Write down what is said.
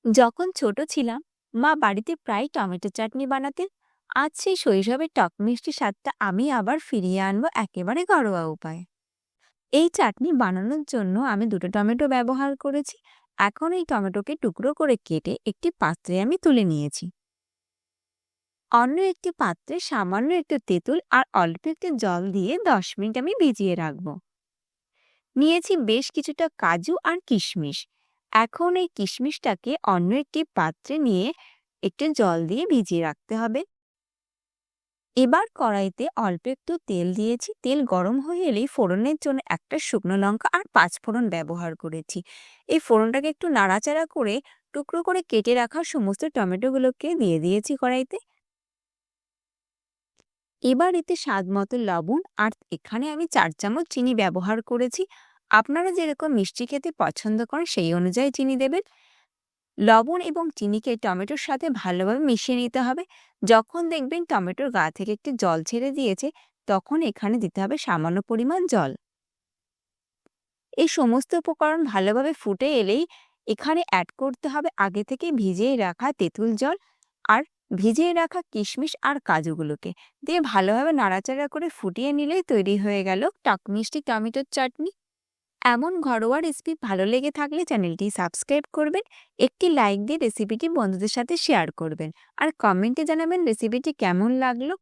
যখন ছোট ছিলাম, মা বাড়িতে প্রায় টমেটো চাটনি বানাতেন। আজ সেই শৈশবের টক মিষ্টি স্বাদটা আমি আবার ফিরিয়ে আনবো একেবারে ঘরোয়া উপায়ে। এই চাটনি বানানোর জন্য আমি দুটো টমেটো ব্যবহার করেছি। এখন এই টমেটোকে টুকরো করে কেটে একটি পাত্রে আমি তুলে নিয়েছি। অন্য একটি পাত্রে সামান্য একটু তেঁতুল আর অল্প একটু জল দিয়ে 10 মিনিট আমি ভিজিয়ে রাখবো। নিয়েছি বেশ কিছুটা কাজু আর কিশমিশ। এখন এই কিশমিশটাকে অন্য একটি পাত্রে নিয়ে একটু জল দিয়ে ভিজিয়ে রাখতে হবে। এবার কড়াইতে অল্প একটু তেল দিয়েছি। তেল গরম হয়ে এলেই ফোড়নের জন্য একটা শুকনো লঙ্কা আর 5 ফোড়ন ব্যবহার করেছি। এই ফোড়নটাকে একটু নাড়াচাড়া করে টুকরো করে কেটে রাখা সমস্ত টমেটোগুলোকে দিয়ে দিয়েছি কড়াইতে। এবার এতে স্বাদ মতো লবণ আর এখানে আমি 4 চামচ চিনি ব্যবহার করেছি। আপনারা যেরকম মিষ্টি খেতে পছন্দ করেন সেই অনুযায়ী চিনি দেবেন। লবণ এবং চিনিকে টমেটোর সাথে ভালোভাবে মিশিয়ে নিতে হবে। যখন দেখবেন টমেটোর গা থেকে একটু জল ছেড়ে দিয়েছে, তখন এখানে দিতে হবে সামান্য পরিমাণ জল। এই সমস্ত উপকরণ ভালোভাবে ফুটে এলেই এখানে অ্যাড করতে হবে আগে থেকে ভিজিয়ে রাখা তেঁতুল জল আর ভিজিয়ে রাখা কিশমিশ আর কাজুগুলোকে দিয়ে ভালোভাবে নাড়াচাড়া করে ফুটিয়ে নিলেই তৈরি হয়ে গেল টক মিষ্টি টমেটোর চাটনি। এমন ঘরোয়া রেসিপি ভালো লেগে থাকলে চ্যানেলটি সাবস্ক্রাইব করবেন, একটি লাইক দিয়ে রেসিপিটি বন্ধুদের সাথে শেয়ার করবেন আর কমেন্টে জানাবেন রেসিপিটি কেমন লাগলো।